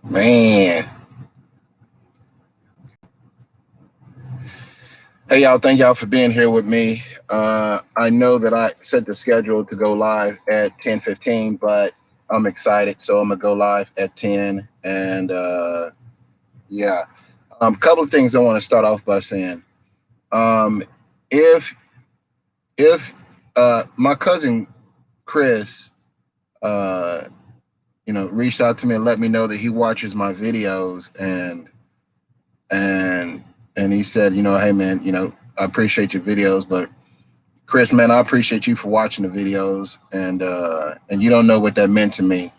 Man. Hey, y'all. Thank y'all for being here with me. I know that I set the schedule to go live at 10:15, but I'm excited. So I'm going to go live at 10. And yeah, a couple of things I want to start off by saying. Um, if if my cousin Chris, uh, reached out to me and let me know that he watches my videos and and he said, hey man, I appreciate your videos, but Chris, man, I appreciate you for watching the videos, and you don't know what that meant to me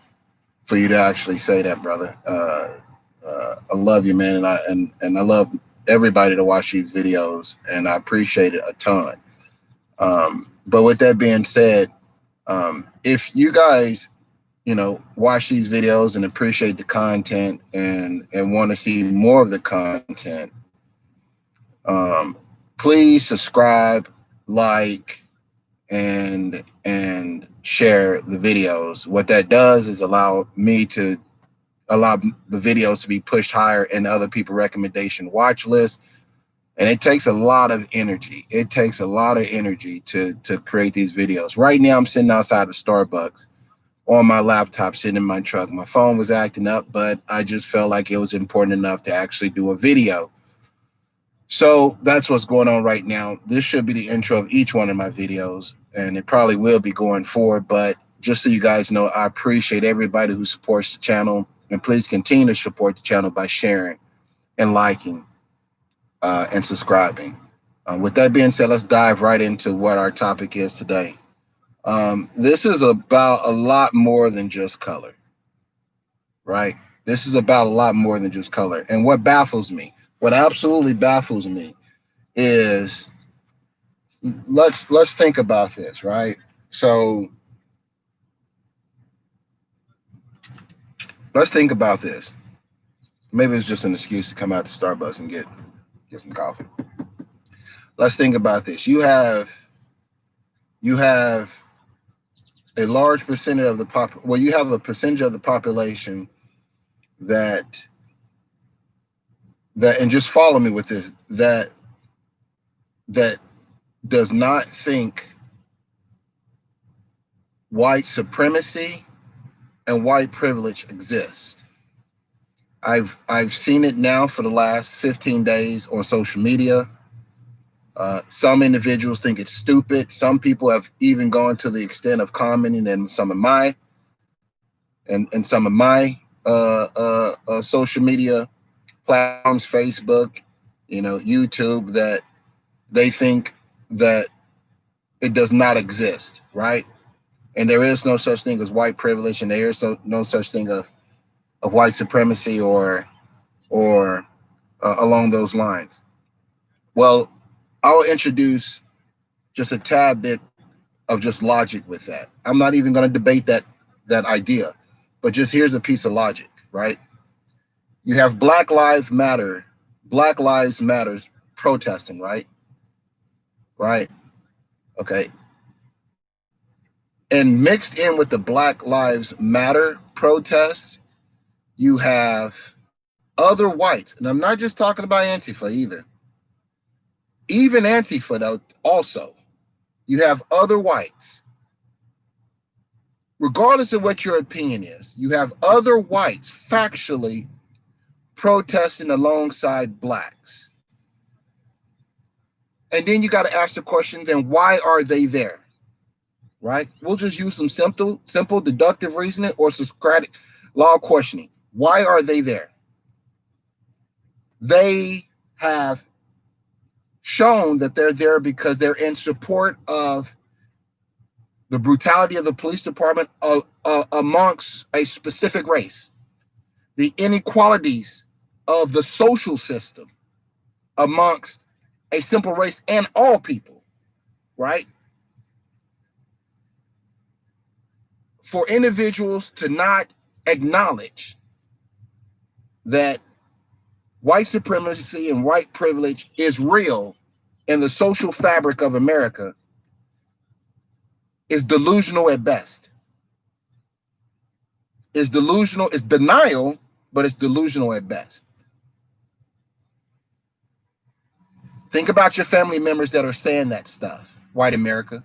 for you to actually say that, brother. I love you, man, and I love everybody to watch these videos, and I appreciate it a ton. But with that being said, if you guys, watch these videos and appreciate the content and want to see more of the content, um, please subscribe, like, and share the videos. What that does is allow the videos to be pushed higher in other people recommendation watch list. And it takes a lot of energy. It takes a lot of energy to create these videos. Right now I'm sitting outside of Starbucks on my laptop, sitting in my truck. My phone was acting up, but I just felt like it was important enough to actually do a video. So that's what's going on right now. This should be the intro of each one of my videos, and it probably will be going forward. But just so you guys know, I appreciate everybody who supports the channel, and please continue to support the channel by sharing and liking and subscribing. With that being said, let's dive right into what our topic is today. This is about a lot more than just color, right? This is about a lot more than just color. And what absolutely baffles me is let's think about this, right? So let's think about this. Maybe it's just an excuse to come out to Starbucks and get some coffee. Let's think about this. You have a large percentage of the you have a percentage of the population that and just follow me with this, that does not think white supremacy and white privilege exist. I've seen it now for the last 15 days on social media. Some individuals think it's stupid. Some people have even gone to the extent of commenting in some of my social media platforms, Facebook, YouTube, that they think that it does not exist, right? And there is no such thing as white privilege, and there is no such thing of white supremacy or along those lines. Well, I'll introduce just a tad bit of just logic with that. I'm not even going to debate that idea, but just here's a piece of logic, right? You have Black Lives Matters protesting, right? Right. Okay. And mixed in with the Black Lives Matter protests, you have other whites, and I'm not just talking about Antifa either. Even Antifa, though, also, you have other whites. Regardless of what your opinion is, you have other whites factually protesting alongside blacks. And then you got to ask the question, then why are they there? Right? We'll just use some simple deductive reasoning or Socratic law questioning. Why are they there? They have shown that they're there because they're in support of the brutality of the police department amongst a specific race, the inequalities of the social system amongst a simple race and all people, right? For individuals to not acknowledge that white supremacy and white privilege is real in the social fabric of America is delusional at best. Is delusional, is denial but it's delusional at best. Think about your family members that are saying that stuff, white America.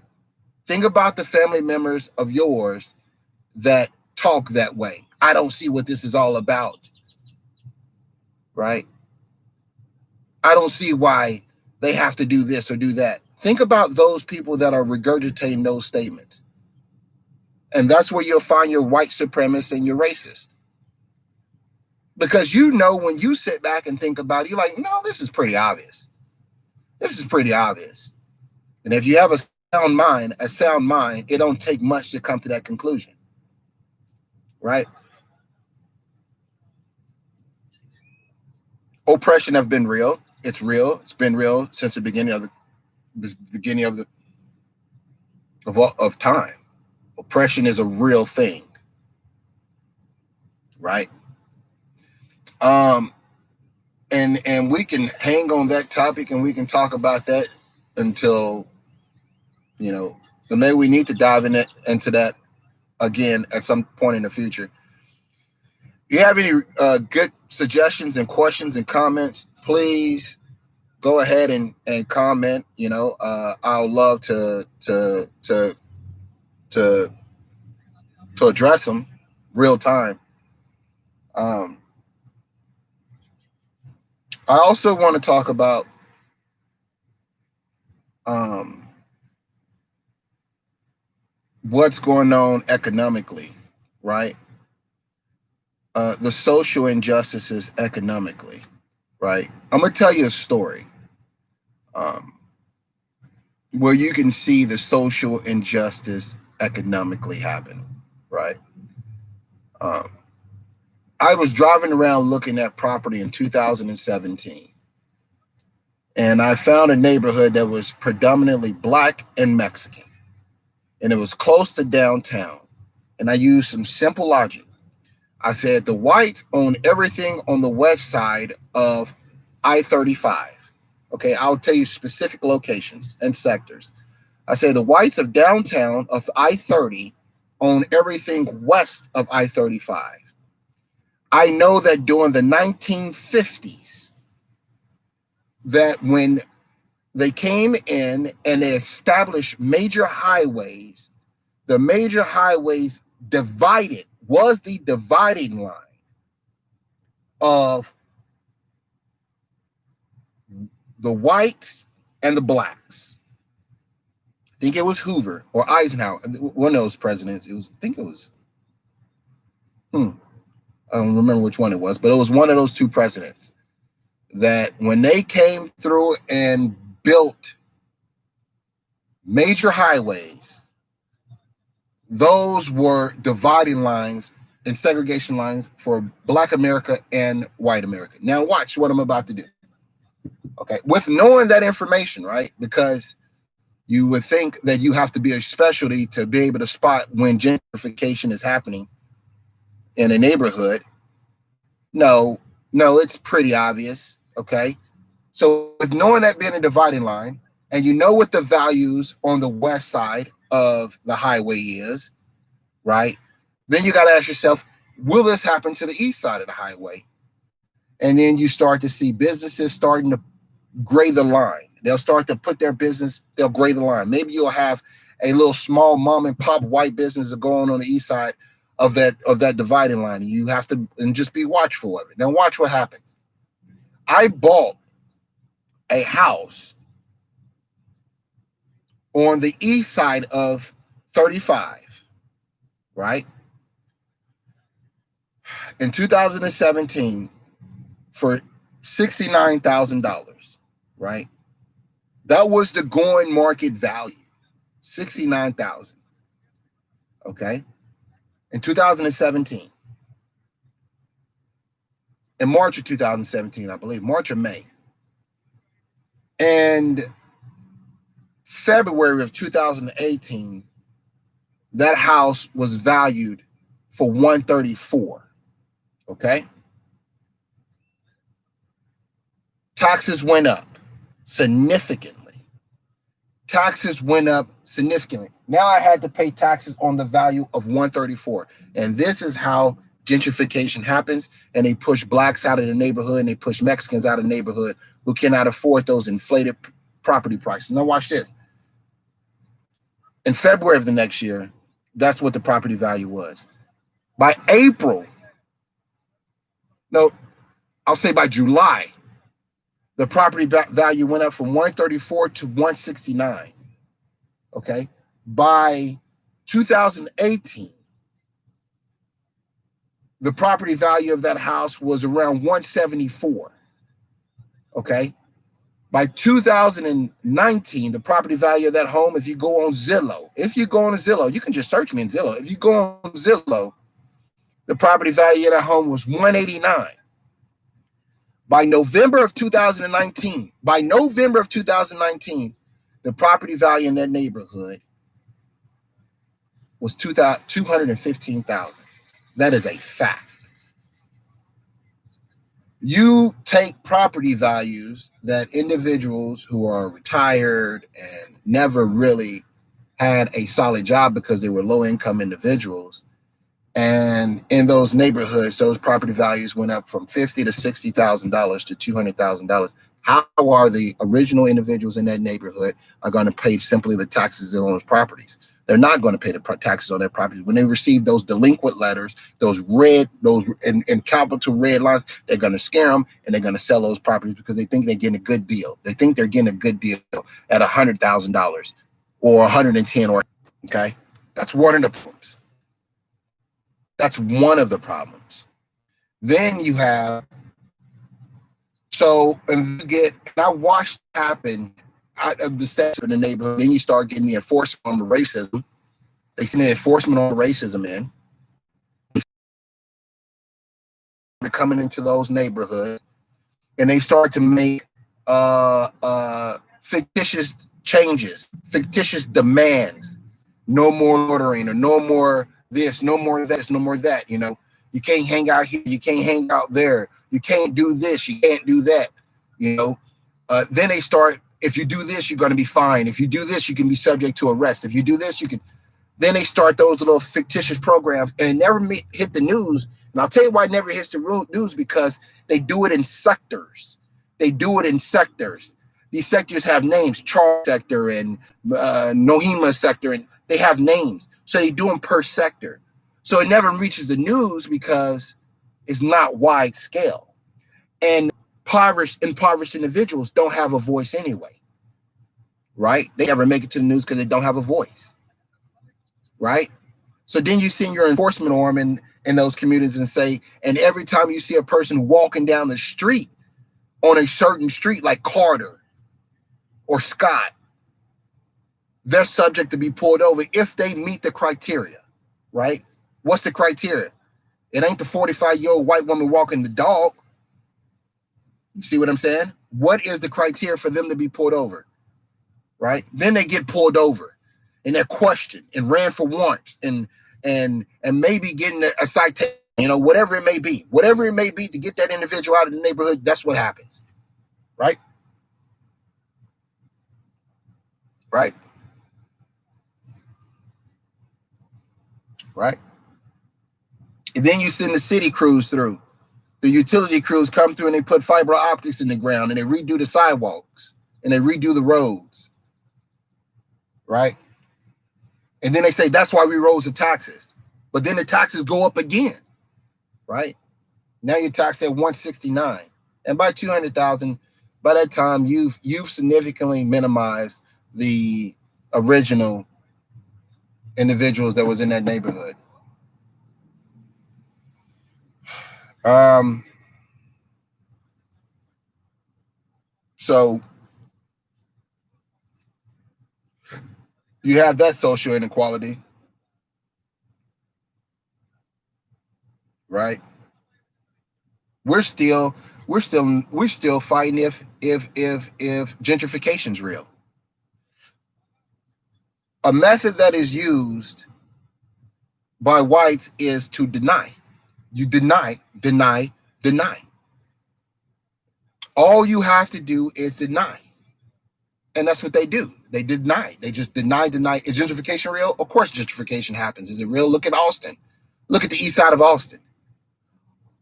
Think about the family members of yours that talk that way. I don't see what this is all about, right? I don't see why they have to do this or do that. Think about those people that are regurgitating those statements. And that's where you'll find your white supremacist and your racist. Because you know, when you sit back and think about it, you're like, no, this is pretty obvious. This is pretty obvious. And if you have a sound mind, it don't take much to come to that conclusion, right? Oppression have been real. It's real. It's been real since the beginning of time. Oppression is a real thing, right? And we can hang on that topic and we can talk about that until, but maybe we need to dive into that again at some point in the future. If you have any good suggestions and questions and comments, please go ahead and comment. I'll love to address them real time. I also want to talk about what's going on economically, right? The social injustices economically, right? I'm going to tell you a story where you can see the social injustice economically happen, right? I was driving around looking at property in 2017, and I found a neighborhood that was predominantly Black and Mexican, and it was close to downtown. And I used some simple logic. I said the whites own everything on the west side of I-35. Okay, I'll tell you specific locations and sectors. I said the whites of downtown of I-30 own everything west of I-35. I know that during the 1950s, that when they came in and they established major highways, the major highways was the dividing line of the whites and the blacks. I think it was Hoover or Eisenhower, one of those presidents. I don't remember which one it was, but it was one of those two presidents that when they came through and built major highways, those were dividing lines and segregation lines for Black America and white America. Now watch what I'm about to do. Okay, with knowing that information, right? Because you would think that you have to be a specialty to be able to spot when gentrification is happening in a neighborhood. No, it's pretty obvious. Okay, so with knowing that being a dividing line, and you know what the values on the west side of the highway is, right? Then you got to ask yourself, will this happen to the east side of the highway? And then you start to see businesses starting to gray the line. They'll start to put their business, they'll gray the line. Maybe you'll have a little small mom and pop white business going on the east side of that dividing line. And you have to and just be watchful of it. Now watch what happens. I bought a house on the east side of 35, right? In 2017 for $69,000, right? That was the going market value, $69,000. Okay. In 2017, in March of 2017, I believe, March or May. And February of 2018, that house was valued for $134. Okay. Taxes went up significantly. Now I had to pay taxes on the value of $134. And this is how gentrification happens and they push blacks out of the neighborhood and they push Mexicans out of the neighborhood who cannot afford those inflated property prices. Now watch this. In February of the next year, that's what the property value was. By April, no, I'll say by July, the property value went up from 134 to 169. Okay. By 2018, the property value of that house was around 174. Okay. By 2019, the property value of that home, if you go on Zillow, you can just search me in Zillow. If you go on Zillow, the property value of that home was 189. By November of 2019, the property value in that neighborhood was $215,000. That is a fact. You take property values that individuals who are retired and never really had a solid job because they were low-income individuals, and in those neighborhoods, those property values went up from $50,000 to $60,000 to $200,000. How are the original individuals in that neighborhood are going to pay simply the taxes on those properties? They're not going to pay the taxes on their properties. When they receive those delinquent letters, those in capital red lines, they're going to scare them and they're going to sell those properties because they think they're getting a good deal. They think they're getting a good deal at $100,000 or 110 or okay. That's one of the problems. Then you have and I watched it happen out of the steps of the neighborhood. Then you start getting the enforcement on the racism. They send the enforcement on racism in. They're coming into those neighborhoods and they start to make fictitious changes, fictitious demands. No more loitering, or no more this, no more this, no more that. You know, you can't hang out here, you can't hang out there, you can't do this, you can't do that. You know, then they start. If you do this, you're going to be fined. If you do this, you can be subject to arrest. If you do this, you can. Then they start those little fictitious programs, and it never hit the news. And I'll tell you why it never hits the news, because they do it in sectors. These sectors have names: Charles sector and Nohima sector, and they have names. So they do them per sector. So it never reaches the news because it's not wide scale. And impoverished individuals don't have a voice anyway, right? They never make it to the news because they don't have a voice, right? So then you send your enforcement arm in those communities and say, and every time you see a person walking down the street on a certain street like Carter or Scott, they're subject to be pulled over if they meet the criteria, right? What's the criteria? It ain't the 45-year-old white woman walking the dog. You see what I'm saying? What is the criteria for them to be pulled over, right? Then they get pulled over and they're questioned and ran for warrants and maybe getting a citation, you know, whatever it may be to get that individual out of the neighborhood. That's what happens, right? Right. Right. And then you send the city crews through. The utility crews come through and they put fiber optics in the ground and they redo the sidewalks and they redo the roads, right? And then they say that's why we rose the taxes, but then the taxes go up again, right? Now you're taxed at 169, and by 200,000, by that time you've significantly minimized the original individuals that was in that neighborhood. So you have that social inequality, right? We're still fighting if gentrification's real. A method that is used by whites is to deny. You deny. All you have to do is deny. And that's what they do. They deny. They just deny. Is gentrification real? Of course gentrification happens. Is it real? Look at Austin. Look at the east side of Austin.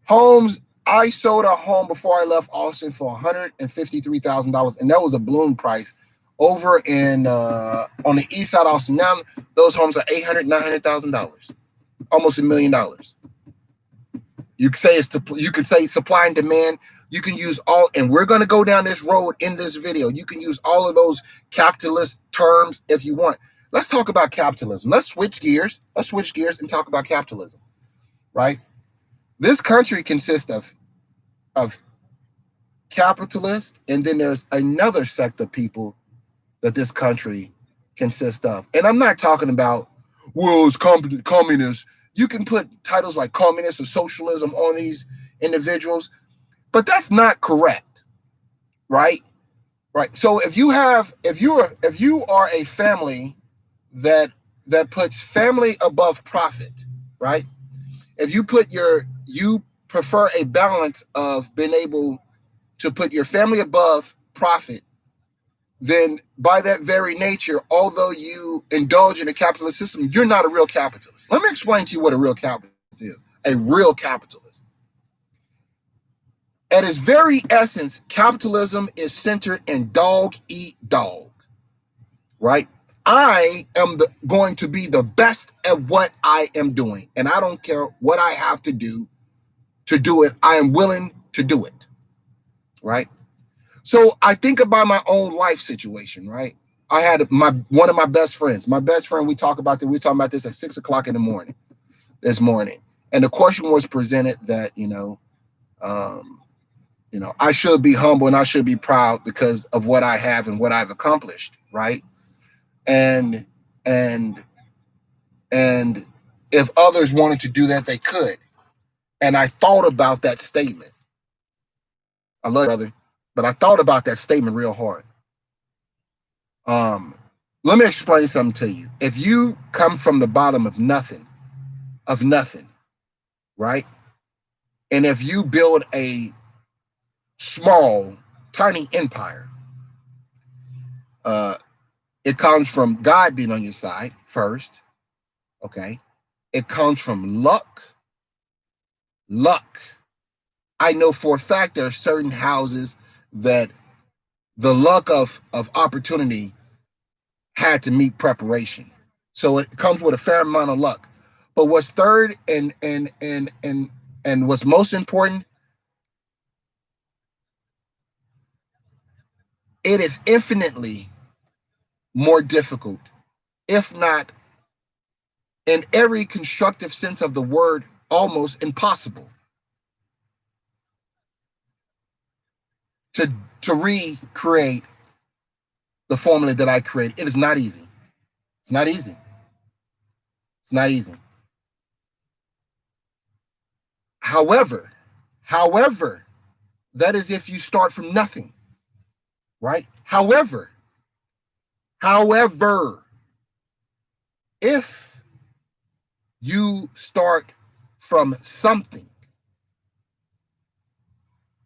Homes, I sold a home before I left Austin for $153,000, and that was a balloon price over in on the east side of Austin. Now those homes are $800,000, $900,000, almost $1 million. You could say supply and demand. You can use all, and we're going to go down this road in this video. You can use all of those capitalist terms if you want. Let's talk about capitalism. Let's switch gears. Let's switch gears and talk about capitalism, right? This country consists of capitalists, and then there's another sect of people that this country consists of. And I'm not talking about, well, it's communist. You can put titles like communist or socialism on these individuals, but that's not correct, right? Right. So if you are a family that puts family above profit, right? If you prefer a balance of being able to put your family above profit, then by that very nature, although you indulge in a capitalist system, you're not a real capitalist. Let me explain to you what a real capitalist is. A real capitalist. At its very essence, capitalism is centered in dog eat dog, right? I am going to be the best at what I am doing, and I don't care what I have to do it. I am willing to do it, right? So I think about my own life situation, right? I had one of my best friends. My best friend, we talking about this at 6 o'clock in the morning this morning. And the question was presented that, I should be humble and I should be proud because of what I have and what I've accomplished, right? And and and if others wanted to do that, they could. And I thought about that statement. I love you, brother, but I thought about that statement real hard. Let me explain something to you. If you come from the bottom of nothing, right? And if you build a small, tiny empire, it comes from God being on your side first, okay? It comes from luck. I know for a fact there are certain houses that the luck of opportunity had to meet preparation. So it comes with a fair amount of luck. But what's third and what's most important, it is infinitely more difficult, if not in every constructive sense of the word, almost impossible to recreate the formula that I created. It is not easy. It's not easy. It's not easy. However, that is if you start from nothing, right? However, if you start from something,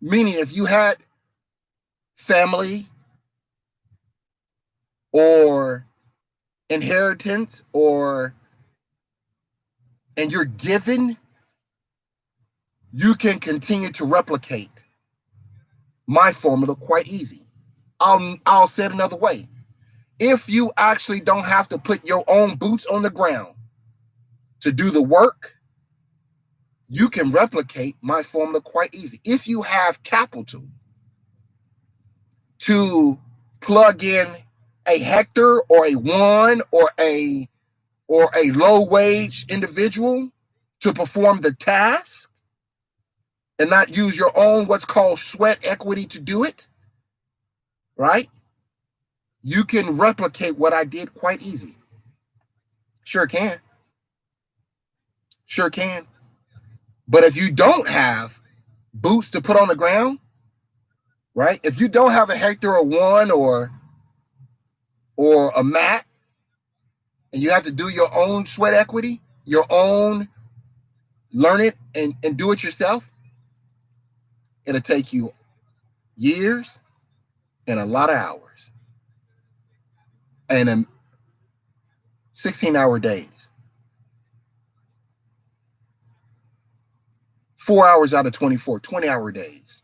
meaning if you had family or inheritance and you're given, you can continue to replicate my formula quite easy. I'll say it another way. If you actually don't have to put your own boots on the ground to do the work, you can replicate my formula quite easy. If you have capital to plug in a Hector or a Juan or a low wage individual to perform the task and not use your own what's called sweat equity to do it, right? You can replicate what I did quite easy. Sure can. Sure can. But if you don't have boots to put on the ground, right? If you don't have a Hector or One or a Matt, and you have to do your own sweat equity, your own learn it and do it yourself, it'll take you years and a lot of hours and 16-hour days. 4 hours out of 24, 20-hour days,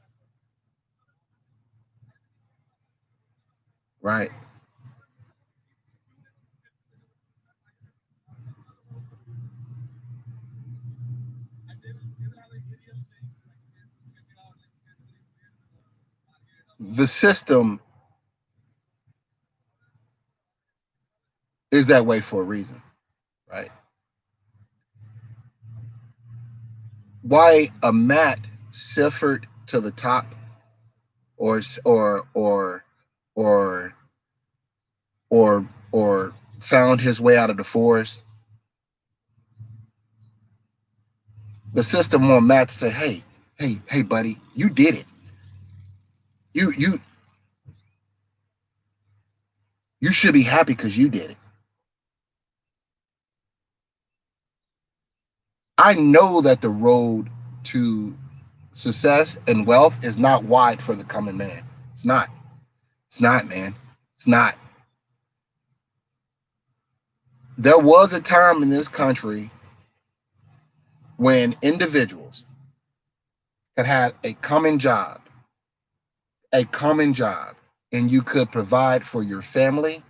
right? The system is that way for a reason, right? Why a Matt Sifford to the top, or or or or or found his way out of the forest, the system want Matt to say, hey, buddy, you did it. You you should be happy because you did it. I know that the road to success and wealth is not wide for the common man. It's not. It's not, man. It's not. There was a time in this country when individuals could have a common job, and you could provide for your family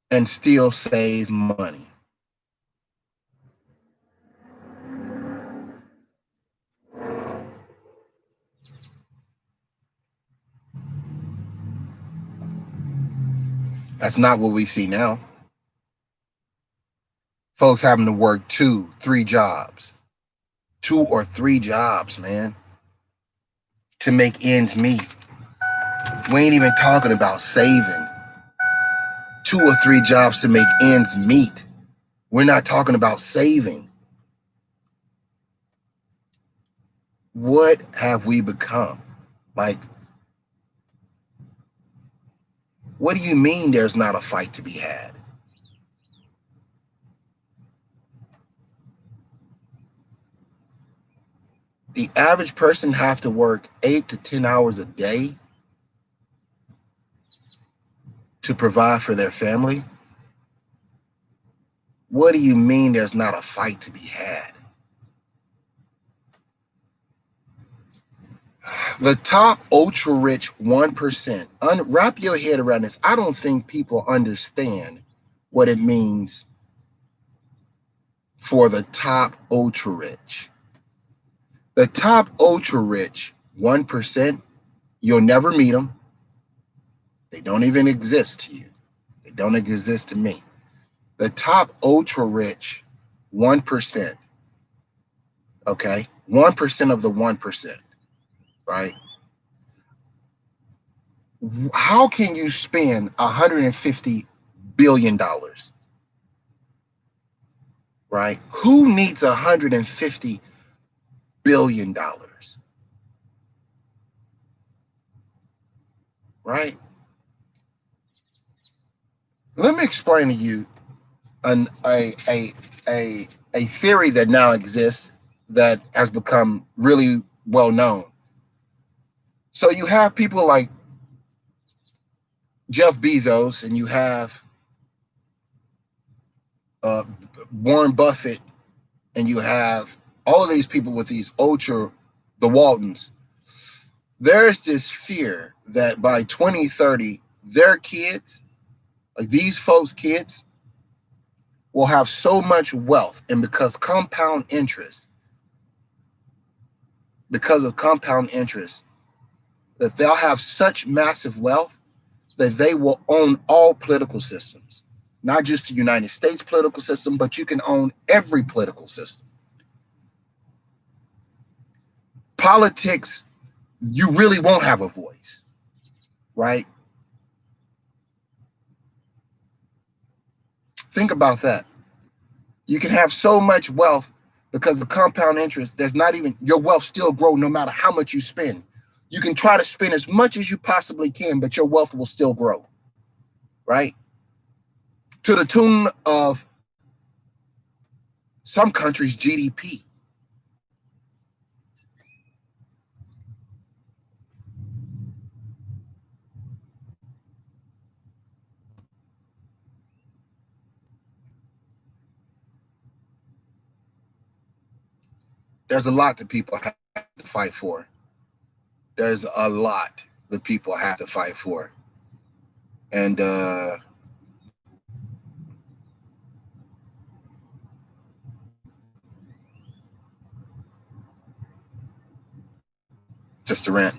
and still save money. That's not what we see now. Folks having to work 2, 3 jobs, 2 or 3 jobs, man, to make ends meet. We ain't even talking about saving. 2 or 3 jobs to make ends meet. We're not talking about saving. What have we become? Like, what do you mean there's not a fight to be had? The average person have to work 8 to 10 hours a day to provide for their family. What do you mean there's not a fight to be had? The top ultra rich 1%, wrap your head around this. I don't think people understand what it means for the top ultra rich. The top ultra rich 1%, you'll never meet them. They don't even exist to you. They don't exist to me. The top ultra rich 1%, okay? 1% of the 1%, right? How can you spend $150 billion, right? Who needs $150 billion, right? Let me explain to you an, a theory that now exists that has become really well known. So you have people like Jeff Bezos, and you have uh, Warren Buffett, and you have all of these people with these ultra, the Waltons. There's this fear that by 2030, their kids, like these folks' kids, will have so much wealth, and because of compound interest, that they'll have such massive wealth that they will own all political systems, not just the United States political system, but you can own every political system. Politics, you really won't have a voice, right? Think about that. You can have so much wealth because of compound interest. There's not even, your wealth still grow no matter how much you spend. You can try to spend as much as you possibly can, but your wealth will still grow, right? To the tune of some countries' GDP. There's a lot that people have to fight for. There's a lot that people have to fight for. And just to rant.